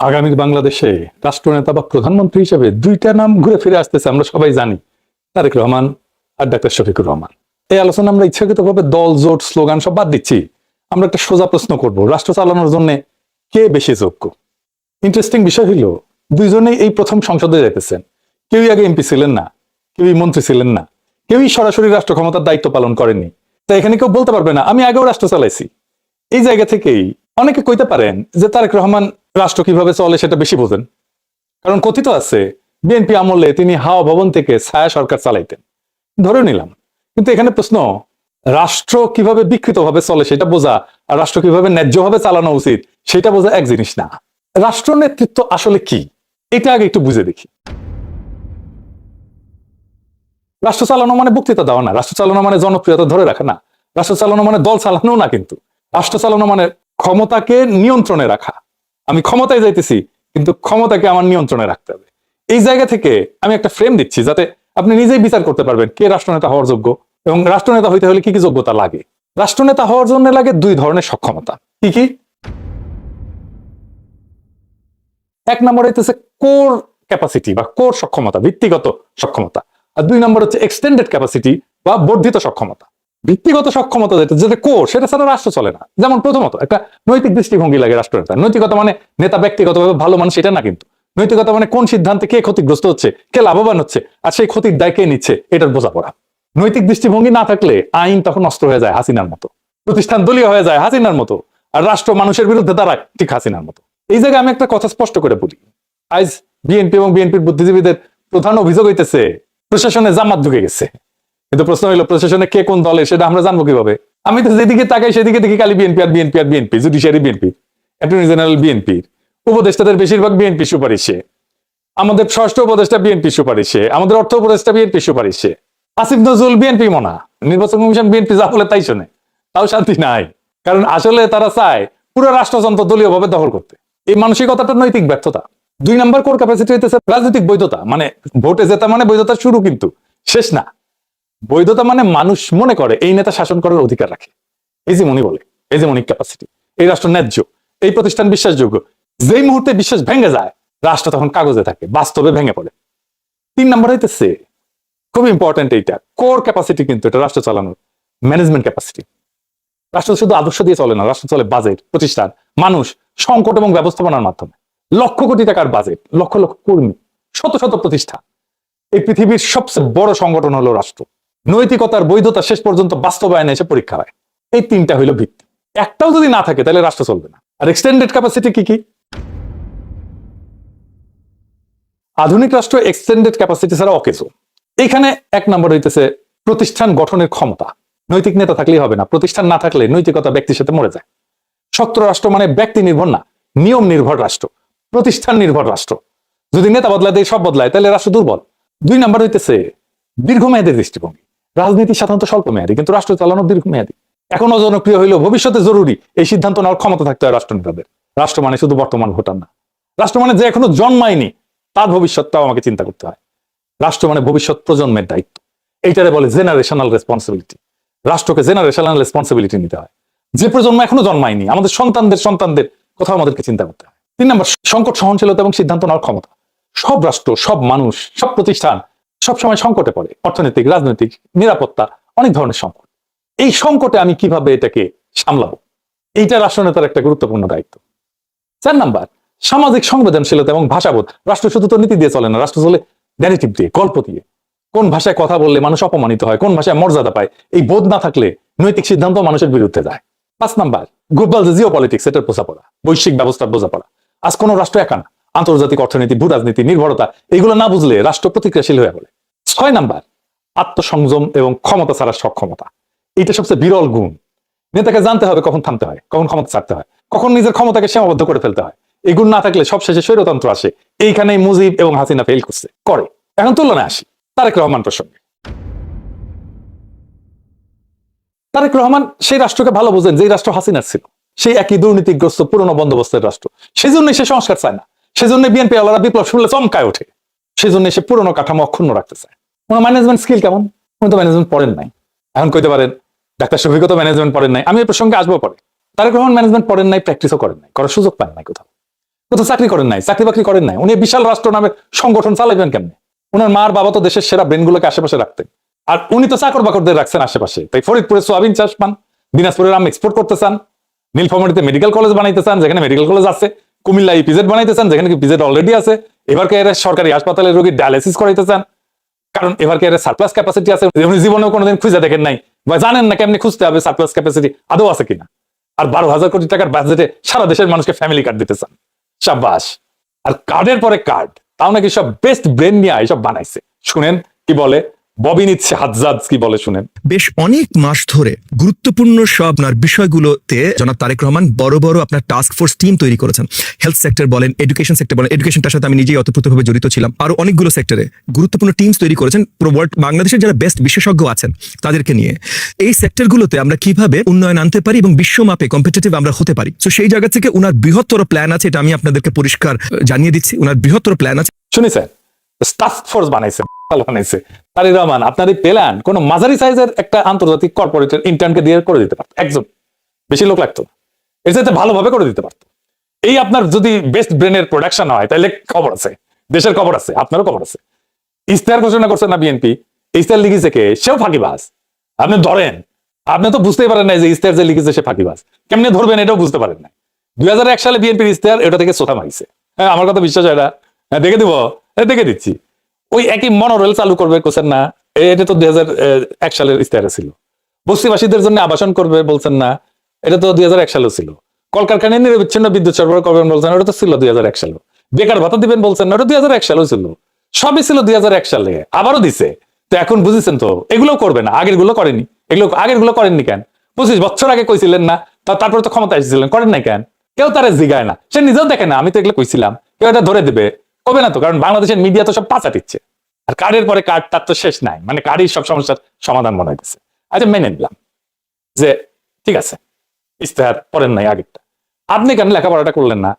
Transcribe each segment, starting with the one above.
আগামীর বাংলাদেশে রাষ্ট্রনেতা বা প্রধানমন্ত্রী হিসেবে দুইটা নাম ঘুরে ফিরে আসতেছে, আমরা সবাই জানি, তারেক রহমান আর ডাক্তার শফিকুর রহমান। এই আলোচনা আমরা ইচ্ছাকৃতভাবে দল জোট স্লোগান সব বাদ দিচ্ছি। আমরা একটা সোজা প্রশ্ন করব, রাষ্ট্র চালানোর জন্য কে বেশি যোগ্য? ইন্টারেস্টিং বিষয় হইল, দুইজনেই এই প্রথম সংসদে যেতেছেন। কেউই আগে এমপি ছিলেন না, কেউই মন্ত্রী ছিলেন না, কেউই সরাসরি রাষ্ট্র ক্ষমতার দায়িত্ব পালন করেননি। তাই এখানে কেউ বলতে পারবে না আমি আগেও রাষ্ট্র চালাইছি। এই জায়গা থেকেই অনেকে কইতে পারেন যে তারেক রহমান রাষ্ট্র কিভাবে চলে সেটা বেশি বোঝেন, কারণ কথিত আছে বিএনপি আমলে তিনি হাওয়া ভবন থেকে ছায়া সরকার চালাইতেন। ধরে নিলাম, কিন্তু এখানে প্রশ্ন, রাষ্ট্র কিভাবে বিকৃতভাবে চলে সেটা বোঝা আর রাষ্ট্র কিভাবে ন্যায্যভাবে চালানো উচিত সেটা বোঝা এক জিনিস না। রাষ্ট্র নেতৃত্ব আসলে কি এটা আগে একটু বুঝে দেখি। রাষ্ট্র চালানো মানে বক্তৃতা দেওয়া না, রাষ্ট্র চালানো মানে জনপ্রিয়তা ধরে রাখা না, রাষ্ট্র চালানো মানে দল চালানো না, কিন্তু রাষ্ট্র চালানো মানে ক্ষমতাকে নিয়ন্ত্রণে রাখা। আমি ক্ষমতায় যাইতেছি, কিন্তু ক্ষমতাকে আমার নিয়ন্ত্রণে রাখতে হবে। এই জায়গা থেকে আমি একটা ফ্রেম দিচ্ছি যাতে আপনি নিজেই বিচার করতে পারবেন কে রাষ্ট্রনেতা হওয়ার যোগ্য এবং রাষ্ট্রনেতা হইতে হলে কি কি যোগ্যতা লাগে। রাষ্ট্রনেতা হওয়ার জন্য লাগে দুই ধরনের সক্ষমতা। কি কি? এক নম্বর হইতেছে কোর ক্যাপাসিটি বা কোর সক্ষমতা, ভিত্তিগত সক্ষমতা। আর দুই নম্বর হচ্ছে এক্সটেন্ডেড ক্যাপাসিটি বা বর্ধিত সক্ষমতা। ভিত্তিগত সক্ষমতা যেটা কোর, সেটা ছাড়া রাষ্ট্র চলে না। যেমন প্রথমত একটা নৈতিক দৃষ্টিভঙ্গি লাগে রাষ্ট্রনেতা। নৈতিকতা মানে নেতা ব্যক্তিগতভাবে ভালো মানুষ সেটা না, কিন্তু নৈতিকতা মানে কোন সিদ্ধান্তে কে ক্ষতিগ্রস্ত হচ্ছে, কে লাভবান হচ্ছে, আর সেই ক্ষতির দায় কে নিচ্ছে এটার বোঝাপড়া। নৈতিক দৃষ্টিভঙ্গি না থাকলে আইন তখন অস্ত্র হয়ে যায় হাসিনার মতো, প্রতিষ্ঠান দলীয় হয়ে যায় হাসিনার মতো, আর রাষ্ট্র মানুষের বিরুদ্ধে দাঁড়ায় ঠিক হাসিনার মতো। এই জায়গায় আমি একটা কথা স্পষ্ট করে বলি, আজ বিএনপি এবং বিএনপির বুদ্ধিজীবীদের প্রধান অভিযোগ হইতেছে প্রশাসনে জামাত ঢুকে গেছে। কিন্তু প্রশ্ন হইলো প্রশাসনে কে কোন দলে সেটা আমরা জানবো কিভাবে? আমি তো যেদিকে তাকাই সেদিকে দেখি খালি বিএনপি আর বিএনপি আর BNP, judiciary BNP, attorney general বিএনপির, উপদেষ্টাদের বেশিরভাগ বিএনপি সুপারিশে, আমাদের ষষ্ঠ উপদেষ্টা বিএনপি সুপারিশে, আমাদের অর্থ উপদেষ্টা বিএনপি সুপারিশে, আসিফ নজরুল বিএনপি মনা, নির্বাচন কমিশন বিএনপি যা বলে তাই শোনে, তাও শান্তি নাই। কারণ আসলে তারা চায় পুরো রাষ্ট্রযন্ত্র দলীয় ভাবে দখল করতে। এই মানসিকতাটা নৈতিক ব্যর্থতা। দুই নম্বর কোর ক্যাপাসিটি হইতেছে রাজনৈতিক বৈধতা, মানে ভোটে জেতা মানে বৈধতা শুরু কিন্তু শেষ না। বৈধতা মানে মানুষ মনে করে এই নেতা শাসন করার অধিকার রাখে, হেজিমনি বলে, হেজিমনিক ক্যাপাসিটি। এই রাষ্ট্র ন্যায্য, এই প্রতিষ্ঠান বিশ্বাসযোগ্য। যেই মুহূর্তে বিশ্বাস ভেঙে যায় রাষ্ট্র তখন কাগজে থাকে, বাস্তবে ভেঙে পড়ে। তিন নম্বর হইতেছে খুব ইম্পর্টেন্ট, এইটা কোর ক্যাপাসিটি, কিন্তু এটা রাষ্ট্র চালানোর ম্যানেজমেন্ট ক্যাপাসিটি। রাষ্ট্র শুধু আদর্শ দিয়ে চলে না, রাষ্ট্র চলে বাজেট, প্রতিষ্ঠান, মানুষ, সংকট এবং ব্যবস্থাপনার মাধ্যমে। লক্ষ কোটি টাকার বাজেট, লক্ষ লক্ষ কর্মী, শত শত প্রতিষ্ঠান। এই পৃথিবীর সবচেয়ে বড় সংগঠন হলো রাষ্ট্র। নৈতিকতার বৈধতা শেষ পর্যন্ত বাস্তবায়নে এসে পরীক্ষা হয়। এই তিনটা হইল ভিত্তি। একটাও যদি না থাকে তাহলে রাষ্ট্র চলবে না। আর এক্সটেন্ডেড ক্যাপাসিটি কি কি? আধুনিক রাষ্ট্র এক্সটেন্ডেড ক্যাপাসিটি ছাড়া অকেজো। এইখানে এক নম্বর হইতেছে প্রতিষ্ঠান গঠনের ক্ষমতা। নৈতিক নেতা থাকলেই হবে না, প্রতিষ্ঠান না থাকলে নৈতিকতা ব্যক্তির সাথে মরে যায়। শক্ত রাষ্ট্র মানে ব্যক্তি নির্ভর না, নিয়ম নির্ভর রাষ্ট্র, প্রতিষ্ঠান নির্ভর রাষ্ট্র। যদি নেতা বদলায় দেয়, সব বদলায়, তাহলে রাষ্ট্র দুর্বল। দুই নম্বর হইতেছে দীর্ঘমেয়াদী দৃষ্টিভঙ্গি। রাজনীতি সাধারণত স্বল্প মেয়াদী, কিন্তু রাষ্ট্র চালানো দীর্ঘমেয়াদী। এখন অজনপ্রিয় হইলেও ভবিষ্যতে জরুরি এই সিদ্ধান্ত নেওয়ার ক্ষমতা থাকতে হয় রাষ্ট্রনেতাদের। রাষ্ট্র মানে শুধু বর্তমান ভোটার না, রাষ্ট্র মানে যে এখনো জন্মায়নি তার ভবিষ্যৎটাও আমাকে চিন্তা করতে হয়। রাষ্ট্র মানে ভবিষ্যৎ প্রজন্মের দায়িত্ব। এইটারে বলে জেনারেশনাল রেসপন্সিবিলিটি। রাষ্ট্রকে জেনারেশনাল রেসপন্সিবিলিটি নিতে হয়। যে প্রজন্ম এখনো জন্মায়নি, আমাদের সন্তানদের সন্তানদের কথা আমাদেরকে চিন্তা করতে হয়। তিন নম্বর সংকট সহনশীলতা এবং সিদ্ধান্ত নেওয়ার ক্ষমতা। সব রাষ্ট্র, সব মানুষ, সব প্রতিষ্ঠান সবসময় সংকটে পড়ে, অর্থনৈতিক, রাজনৈতিক, নিরাপত্তা, অনেক ধরনের সংকট। এই সংকটে আমি কিভাবে এটাকে সামলাবো, এইটা রাষ্ট্রনেতার একটা গুরুত্বপূর্ণ দায়িত্ব। চার নাম্বার সামাজিক সংবেদনশীলতা এবং ভাষাবোধ। রাষ্ট্র শুধু তো নীতি দিয়ে চলে না, রাষ্ট্র চলে ন্যারেটিভ দিয়ে, গল্প দিয়ে। কোন ভাষায় কথা বললে মানুষ অপমানিত হয়, কোন ভাষায় মর্যাদা পায়, এই বোধ না থাকলে নৈতিক সিদ্ধান্ত মানুষের বিরুদ্ধে যায়। পাঁচ নাম্বার গ্লোবাল যে জিও পলিটিক্স, এটার বোঝাপড়া, বৈশ্বিক ব্যবস্থার বোঝাপড়া। আজ কোনো রাষ্ট্র একা না, আন্তর্জাতিক অর্থনীতি, ভূ রাজনীতি, নির্ভরতা, এগুলো না বুঝলে রাষ্ট্র প্রতিক্রিয়াশীল হয়ে পড়ে। ছয় নাম্বার আত্মসংযম এবং ক্ষমতা ছাড়ার সক্ষমতা। এটা সবচেয়ে বিরল গুণ। নেতাকে জানতে হবে কখন থামতে হয়, কখন ক্ষমতা ছাড়তে হয়, কখন নিজের ক্ষমতাকে সীমাবদ্ধ করে ফেলতে হয়। এই গুণ না থাকলে সবশেষে স্বৈরতন্ত্র আসে। এইখানেই মুজিব এবং হাসিনা ফেল করছে, করে। এখন তুলনায় আসি তারেক রহমান প্রসঙ্গে। তারেক রহমান সেই রাষ্ট্রকে ভালো বোঝেন যে রাষ্ট্র হাসিনার ছিল, সেই একই দুর্নীতিগ্রস্ত পুরনো বন্দোবস্তের রাষ্ট্র। সেই জন্যই সে সংস্কার চায় না, সেজন্য বিএনপি আলাদা বিপ্লব শুনলে চমকায় ওঠে। সেই জন্য সে পুরনো কাঠামো অক্ষুণ্ণ রাখতে চায়। ওনার ম্যানেজমেন্ট স্কিল কেমন? উনি তো ম্যানেজমেন্ট পড়েন নাই। এখন কইতে পারেন ডাক্তার শফিকও তো ম্যানেজমেন্ট পড়েন নাই, আমি এই প্রসঙ্গে আসবো পরে। তারেক রহমান ম্যানেজমেন্ট পড়েন নাই, প্র্যাকটিসও করেন নাই, করার সুযোগ পান নাই কোথাও। কোথাও চাকরি করেন নাই, চাকরি বাকরি করেন নাই, উনি বিশাল রাষ্ট্র নামের সংগঠন চালাইবেন কেমনে? ওনার মার বাবা তো দেশের সেরা ব্রেনগুলোকে আশেপাশে রাখতেন, আর উনি তো চাকর বাকরদের রাখছেন আশেপাশে। তাই ফরিদপুরে সোয়াবিন চাষ পান, দিনাজপুরের আম এক্সপোর্ট করতে চান, নীলফামারীতে মেডিকেল কলেজ বানাইতে চান যেখানে মেডিকেল কলেজ আছে, কুমিল্লা ইপিজেড বানাইতে চান যেখানে ইপিজেড অলরেডি আছে, এবার কে সরকারি হাসপাতালে রোগীর ডায়ালিসিস করাইতে চান, কারণ এবার কে সারপ্লাস ক্যাপাসিটি আছে, উনি জীবনেও কোনোদিন খুঁজে দেখেন নাই বা জানেন না কেমনি খুঁজতে হবে সারপ্লাস ক্যাপাসিটি আদৌ আছে কিনা। আর 12,000 কোটি টাকার বাজেটে সারা দেশের মানুষকে ফ্যামিলি কার্ড দিতে চান, সাব্বাস। আর কার্ডের পরে কার্ড, তাও নাকি সব বেস্ট ব্রেন নিয়ে এইসব বানাইছে। শুনেন কি বলে ববি নিচ্ছে হাজ্জাজ, কি বলে শুনেন। বেশ অনেক মাস ধরে গুরুত্বপূর্ণ সব আপনার বিষয়গুলোতে জনাব তারেক রহমান বড় বড় আপনার টাস্ক ফোর্স টিম তৈরি করেছেন। হেলথ সেক্টর বলেন, এডুকেশন সেক্টর বলেন, এডুকেশনটার সাথে আমি নিজেই অতপ্রতভাবে জড়িত ছিলাম, আরো অনেকগুলো সেক্টরে গুরুত্বপূর্ণ টিমস তৈরি করেছেন বাংলাদেশের যারা বেস্ট বিশেষজ্ঞ আছেন তাদেরকে নিয়ে। এই সেক্টরগুলোতে আমরা কিভাবে উন্নয়ন আনতে পারি এবং বিশ্বমাপে কম্পিটিটিভ আমরা হতে পারি, তো সেই জায়গা থেকে উনার বৃহত্তর প্ল্যান আছে, এটা আমি আপনাদেরকে পরিষ্কার জানিয়ে দিচ্ছি। উনার বৃহত্তর প্ল্যান আছে। শুনেছেন, টাস্ক ফোর্স বানাইছে, বানাইছে তারেক রহমান। আপনার এই প্ল্যান কোন মাঝারি সাইজের একটা আন্তর্জাতিক কর্পোরেটের ইন্টার্নকে দিয়ে করে দিতে পারত, একজন, বেশি লোক লাগতো, এর সাথে ভালোভাবে করে দিতে পারত। এই আপনার যদি বেস্ট ব্রেনের প্রোডাকশন হয় তাহলে খবর আছে, দেশের খবর আছে, আপনারও খবর আছে। ইস্তেহার ঘোষণা করছে না বিএনপি, ইস্তেহার লিখেছে কে? সেও ফাঁকিবাজ। আপনি ধরেন, আপনি তো বুঝতেই পারেন না যে ইস্তেহার যে লিখেছে সে ফাঁকিবাজ, কেমনে ধরবেন এটাও বুঝতে পারেন না। 2001 সালে বিএনপির ইস্তেহার এটা থেকে সোথা মারিছে। হ্যাঁ, আমার কথা বিশ্বাস হয় না? হ্যাঁ, দেখে দিব, দেখে দিচ্ছি। ওই একই মনোরেল চালু করবে কোসেন না, এটা তো 2001 সালের ইস্তেহারে ছিল। বস্তিবাসীদের জন্য আবাসন করবে বলছেন না, এটা তো 2001 সালেও ছিল। কলকারখানায় নিরবিচ্ছিন্ন বিদ্যুৎ সরবরাহ করবেন বলছেন, ওটা তো ছিল 2001 সালে। বেকার ভাতা দিবেন বলছেন না, ওটা 2001 সালেও ছিল। সবই ছিল 2001 সালে, আবারও দিছে। তো এখন বুঝেছেন তো, এগুলো করবে না, আগের গুলো করেনি। এগুলো আগের গুলো করেননি কেন? 25 বছর আগে কইছিলেন না, তারপরে তো ক্ষমতা এসেছিলেন, করেন নাই কেন? কেউ তারা জিগায় না, সে নিজেও দেখে না আমি তো এগুলো কইছিলাম, কেউ এটা ধরে দেবে কবে না তো, কারণ বাংলাদেশের মিডিয়া তো সব পাচা দিচ্ছে। আর কার্ডের পরে কার্ড, তার তো শেষ নাই, মানে কার্ডই সব সমস্যার সমাধান মনে হইতেছে। আচ্ছা, মেনে নিলাম যে ঠিক আছে, ইস্তেহার পড়েন নাই আগেরটা। আপনি কেন লেখাপড়াটা করলেন না?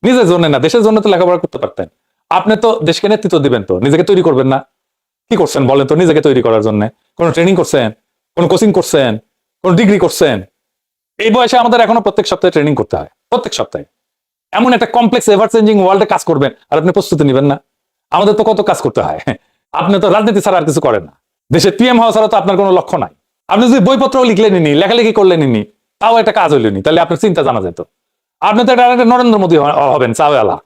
নিজের জন্য না, দেশের জন্য তো লেখাপড়া করতে পারতেন। আপনি তো দেশকে নেতৃত্ব দিবেন, তো নিজেকে তৈরি করবেন না? কি করছেন বলেন তো নিজেকে তৈরি করার জন্য? কোন ট্রেনিং করছেন? কোন কোচিং করছেন? কোন ডিগ্রি করছেন? এই বয়সে আমাদের এখনো প্রত্যেক সপ্তাহে ট্রেনিং করতে হয়, প্রত্যেক সপ্তাহে। এমন একটা কমপ্লেক্স এভার চেঞ্জিং ওয়ার্ল্ডে কাজ করবেন আর আপনি প্রস্তুতি নেবেন না? আমাদের তো কত কাজ করতে হয়। আপনি তো রাজনীতি ছাড়া আর কিছু করেন না, দেশের পিএম হওয়া ছাড়া তো আপনার কোনো লক্ষ্য নাই। আপনি যদি বইপত্র লিখলেনি, লেখালেখি করলেনি, তাও একটা কাজ হইলেনি, তাহলে আপনার চিন্তা জানা যেত। আপনি তো একটা নরেন্দ্র মোদী হবেন, চাওয়ালা।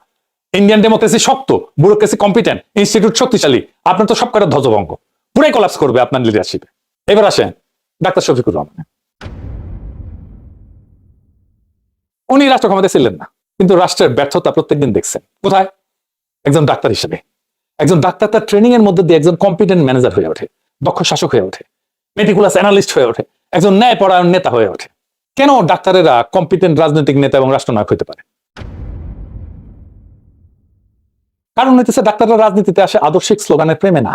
ইন্ডিয়ান ডেমোক্রেসি শক্ত, ব্যুরোক্রেসি কম্পিটেন্ট, ইনস্টিটিউট শক্তিশালী, আপনার তো সব কটা ধ্বজভঙ্গ, পুরাই কোলাপস করবে আপনার লিডারশিপে। এবার আসেন ডাক্তার শফিকুর রহমান। উনি রাষ্ট্র ক্ষমতায় ছিলেন না, কিন্তু রাষ্ট্রের ব্যর্থতা প্রত্যেকদিন দেখছেন। কোথায়? একজন ডাক্তার হিসেবে। একজন ডাক্তার তার ট্রেনিং এর মধ্যে দিয়ে একজন কম্পিটেন্ট ম্যানেজার হয়ে ওঠে, দক্ষ শাসক হয়ে ওঠে, মেটিকুলাস অ্যানালিস্ট হয়ে ওঠে, একজন ন্যায়পরায়ণ নেতা হয়ে ওঠে। কেন ডাক্তারেরা কম্পিটেন্ট রাজনৈতিক নেতা এবং রাষ্ট্রনায়ক হতে পারে? কারণ হইতেছে ডাক্তাররা রাজনীতিতে আসে আদর্শিক স্লোগানের প্রেমে না,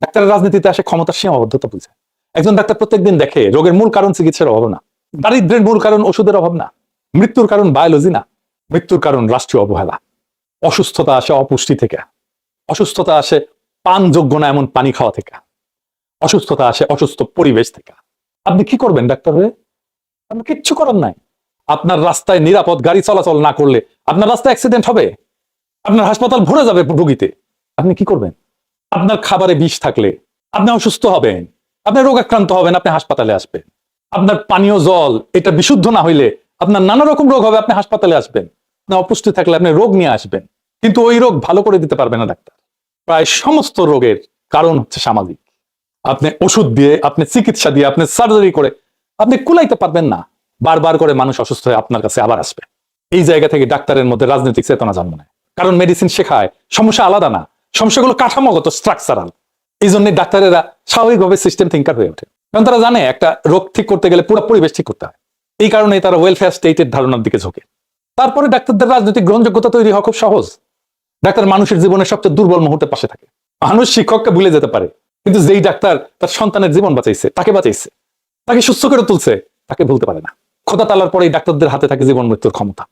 ডাক্তারের রাজনীতিতে আসে ক্ষমতার সীমাবদ্ধতা বুঝে। একজন ডাক্তার প্রত্যেকদিন দেখে রোগের মূল কারণ চিকিৎসার অভাব না, দারিদ্রের মূল কারণ ওষুধের অভাব না, মৃত্যুর কারণ বায়োলজি না, মৃত্যুর কারণ রাষ্ট্রীয় অবহেলা। অসুস্থতা আসে অপুষ্টি থেকে, অসুস্থতা আসে পানযোগ্য না এমন পানি খাওয়া থেকে, অসুস্থতা আসে অসুস্থ পরিবেশ থেকে। আপনি কি করবেন ডাক্তার হয়ে? আপনি কিচ্ছু করার নাই। আপনার রাস্তায় নিরাপদ গাড়ি চলাচল না করলে আপনার রাস্তায় অ্যাক্সিডেন্ট হবে, আপনার হাসপাতাল ভরে যাবে রোগীতে। আপনি কি করবেন? আপনার খাবারে বিষ থাকলে আপনি অসুস্থ হবেন, আপনি রোগাক্রান্ত হবেন, আপনি হাসপাতালে আসবেন। আপনার পানীয় জল এটা বিশুদ্ধ না হইলে আপনার নানা রকম রোগ হবে, আপনি হাসপাতালে আসবেন। আপনার অপুষ্টি থাকলে আপনি রোগ নিয়ে আসবেন, কিন্তু ওই রোগ ভালো করে দিতে পারবে না ডাক্তার। প্রায় সমস্ত রোগের কারণ হচ্ছে সামাজিক। আপনি ওষুধ দিয়ে, আপনি চিকিৎসা দিয়ে, আপনি সার্জারি করে আপনি কুলাইতে পারবেন না। বারবার করে মানুষ অসুস্থ হয়ে আপনার কাছে আবার আসবে। এই জায়গা থেকে ডাক্তারের মধ্যে রাজনৈতিক চেতনা জন্ম নেয়, কারণ মেডিসিন শেখায় সমস্যা আলাদা না, সমস্যাগুলো কাঠামোগত, স্ট্রাকচারাল। এই জন্য ডাক্তারেরা স্বাভাবিকভাবে সিস্টেম থিঙ্কার হয়ে ওঠে, কারণ তারা জানে একটা রোগ ঠিক করতে গেলে পুরো পরিবেশ ঠিক করতে হয়। এই কারণে তারা ওয়েলফেয়ার স্টেটের ধারণার দিকে ঝোঁকে। তারপরে ডাক্তারদের রাজনৈতিক গ্রহণযোগ্যতা তৈরি হওয়া খুব সহজ। ডাক্তার মানুষের জীবনের সবচেয়ে দুর্বল মুহূর্তের পাশে থাকে। মানুষ শিক্ষককে ভুলে যেতে পারে, কিন্তু যেই ডাক্তার তার সন্তানের জীবন বাঁচাইছে, তাকে বাঁচাইছে, তাকে সুস্থ করে তুলছে, তাকে ভুলতে পারে না। খোদা তাআলার পরে এই ডাক্তারদের হাতে থাকে জীবন মৃত্যুর ক্ষমতা,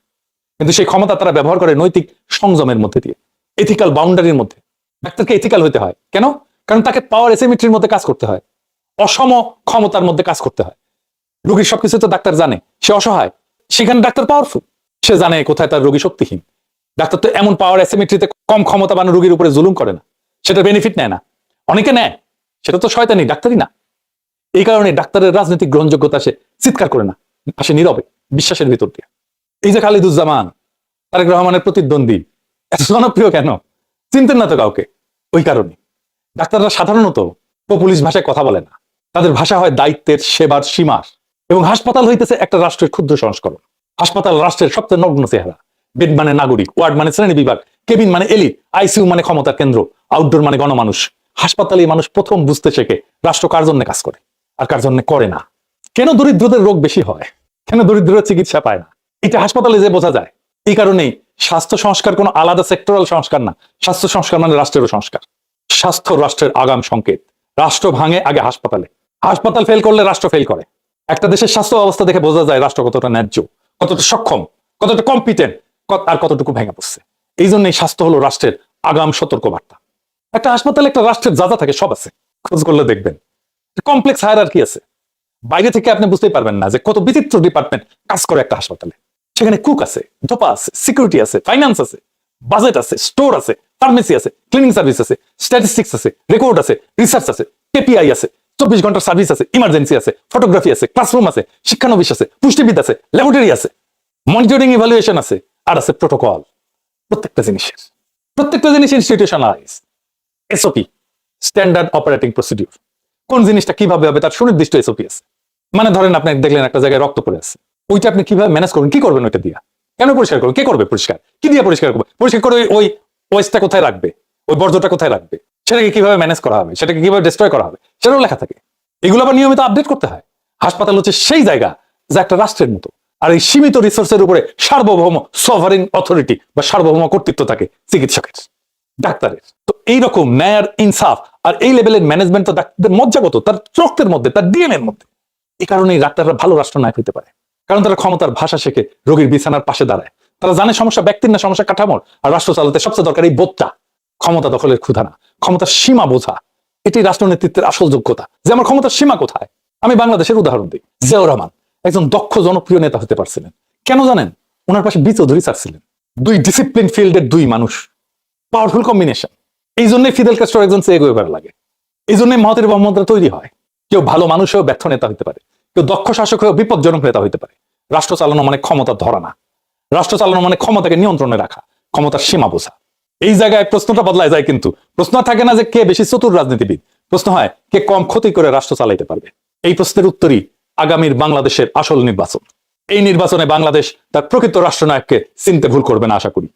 কিন্তু সেই ক্ষমতা তারা ব্যবহার করে নৈতিক সংযমের মধ্যে দিয়ে, এথিক্যাল বাউন্ডারির মধ্যে। ডাক্তারকে এথিক্যাল হতে হয় কেন? কারণ তাকে পাওয়ার এসিমেট্রির মধ্যে কাজ করতে হয়, অসম ক্ষমতার মধ্যে কাজ করতে হয়। রোগীর সবকিছু তো ডাক্তার জানে, সে অসহায়, সেখানে ডাক্তার পাওয়ারফুল। সে জানে কোথায় তার রোগী শক্তিহীন, ডাক্তার তো এমন পাওয়ার অ্যাসিমেট্রিতে কম ক্ষমতাবান রোগীর উপরে জুলুম করে না, সেটা বেনিফিট নেয় না। অনেকে নেয়, সেটা তো শয়তানি, ডাক্তারই না। এই কারণে ডাক্তারের রাজনৈতিক গ্রহণযোগ্যতা সে চিৎকার করে না, আসে নীরবে, বিশ্বাসের ভিতর দিয়ে। এই যে খালিদুজ্জামান, তারেক রহমানের প্রতিদ্বন্দ্বী, এত জনপ্রিয় কেন? চিনতেন না তো কাউকে। ওই কারণে ডাক্তাররা সাধারণত পপুলিশ ভাষায় কথা বলে না, তাদের ভাষা হয় দায়িত্বের, সেবার, সীমার। এবং হাসপাতাল হইতেছে একটা রাষ্ট্রের ক্ষুদ্র সংস্করণ। হাসপাতাল রাষ্ট্রের সবচেয়ে নগ্ন চেহারা। বেড মানে নাগরিক, ওয়ার্ড মানে শ্রেণী বিভাগ, কেবিন মানে এলিট, আইসিইউ মানে ক্ষমতার কেন্দ্র, আউটডোর মানে গণমানুষ। হাসপাতালে মানুষ প্রথম বুঝতে শেখে রাষ্ট্র কার জন্য কাজ করে আর কার জন্য করে না। কেন দরিদ্রদের রোগ বেশি হয়, কেন দরিদ্ররা চিকিৎসা পায় না, এটা হাসপাতালে যে বোঝা যায়। এই কারণেই স্বাস্থ্য সংস্কার কোনো আলাদা সেক্টরাল সংস্কার না, স্বাস্থ্য সংস্কার মানে রাষ্ট্রেরও সংস্কার। স্বাস্থ্য রাষ্ট্রের আগাম সংকেত। রাষ্ট্র ভাঙে আগে হাসপাতালে, হাসপাতাল ফেল করলে রাষ্ট্র ফেল করে। একটা দেশের স্বাস্থ্য অবস্থা দেখে বোঝা যায় রাষ্ট্র কতটা ন্যায্য, কতটা সক্ষম, কতটা কম্পিটেন্ট, আর কতটুকু ভেঙে পড়ছে। এই জন্যই স্বাস্থ্য হলো রাষ্ট্রের আগাম সতর্ক বার্তা। একটা হাসপাতালে একটা রাষ্ট্রের যা যা থাকে সব আছে, খোঁজ করলে দেখবেন। কমপ্লেক্স হায়ারার্কি আছে, বাইরে থেকে আপনি বুঝতেই পারবেন না যে কত বিচিত্র ডিপার্টমেন্ট কাজ করে একটা হাসপাতালে। সেখানে কুক আছে, ধোপা আছে, সিকিউরিটি আছে, ফাইন্যান্স আছে, বাজেট আছে, স্টোর আছে, ফার্মেসি আছে, ক্লিনিং সার্ভিস আছে, স্ট্যাটিস্টিক্স আছে, রেকর্ড আছে, রিসার্চ আছে, কেপিআই আছে, 24 ঘন্টার সার্ভিস আছে, ইমার্জেন্সি আছে, ফটোগ্রাফি আছে, ক্লাসরুম আছে, শিক্ষানবিশ আছে, পুষ্টিবিদ আছে, ল্যাবরেটরি আছে, মনিটরিং ইভালুয়েশন আছে, আর আছে প্রোটোকল। প্রত্যেকটা জিনিস institutionalise. SOP, standard operating procedure. কোন জিনিসটা কিভাবে হবে তার সুনির্দিষ্ট এসওপি আছে। মানে ধরেন আপনি দেখলেন একটা জায়গায় রক্ত পড়ে আছে, ওইটা আপনি কিভাবে ম্যানেজ করবেন, কি করবেন ওইটা দিয়া, কেন পরিষ্কার করবেন, কে করবে পরিষ্কার, কি দিয়ে পরিষ্কার করবে, পরিষ্কার করে ওই ওয়েস্টটা কোথায় রাখবে, ওই বর্জ্যটা কোথায় রাখবে, সেটাকে কিভাবে ম্যানেজ করা হবে, সেটাকে কিভাবে ডিস্ট্রয় করা হবে, সেটাও লেখা থাকে। এগুলো আবার নিয়মিত আপডেট করতে হয়। হাসপাতাল হচ্ছে সেই জায়গা যা একটা রাষ্ট্রের মতো, আর এই সীমিত রিসোর্সের উপরে সার্বভৌম সভারেন অথরিটি বা সার্বভৌম কর্তৃত্ব থাকে চিকিৎসকের, ডাক্তারের। তো এইরকম ন্যায়, ইনসাফ আর এই লেভেলের ম্যানেজমেন্ট তো ডাক্তারদের মজ্জাগত, তার রক্তের মধ্যে, তার ডিএনএ এর মধ্যে। এই কারণেই ডাক্তাররা ভালো রাষ্ট্রনায়ক হতে পারে, কারণ তারা ক্ষমতার ভাষা শেখে, রোগীর বিছানার পাশে দাঁড়ায়। তারা জানে সমস্যা ব্যক্তির না, সমস্যা কাঠামোর। আর রাষ্ট্র চালাতে সবচেয়ে দরকার এই বোধটা, ক্ষমতা দখলের ক্ষুধা না, ক্ষমতার সীমা বোঝা। এটাই রাষ্ট্র নেতৃত্বের আসল যোগ্যতা, যে আমার ক্ষমতার সীমা কোথায়। আমি বাংলাদেশের উদাহরণ দিই। জিয়াউর রহমান একজন দক্ষ জনপ্রিয় নেতা হতে পারছিলেন কেন জানেন? ওনার পাশে বি চৌধুরী স্যার ছিলেন, দুই ডিসিপ্লিন ফিল্ডের দুই মানুষ, পাওয়ারফুল কম্বিনেশন। এই জন্যই ফিদেল ক্যাস্ট্রো একজন চে গুয়েভারা লাগে। এই জন্যই মাহাতির মোহাম্মদরা তৈরি হয়। কেউ ভালো মানুষ হয়েও ব্যর্থ নেতা হতে পারে, কেউ দক্ষ শাসক হয়েও বিপজ্জনক নেতা হতে পারে। রাষ্ট্র চালানো মানে ক্ষমতা ধরা না, রাষ্ট্র চালানো মানে ক্ষমতাকে নিয়ন্ত্রণে রাখা, ক্ষমতার সীমা বোঝা। এই জায়গায় প্রশ্নটা বদলায় যায়, কিন্তু প্রশ্ন থাকে না যে কে বেশি চতুর রাজনীতিবিদ, প্রশ্ন হয় কে কম ক্ষতি করে রাষ্ট্র চালাইতে পারবে। এই প্রশ্নের উত্তরই আগামীর বাংলাদেশের আসল নির্বাচন। এই নির্বাচনে বাংলাদেশ তার প্রকৃত রাষ্ট্রনায়ককে চিনতে ভুল করবে না আশা করি।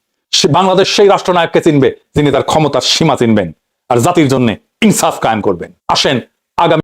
বাংলাদেশ সেই রাষ্ট্রনায়ককে চিনবে যিনি তার ক্ষমতার সীমা চিনবেন আর জাতির জন্য ইনসাফ কায়েম করবেন। আসেন আগামী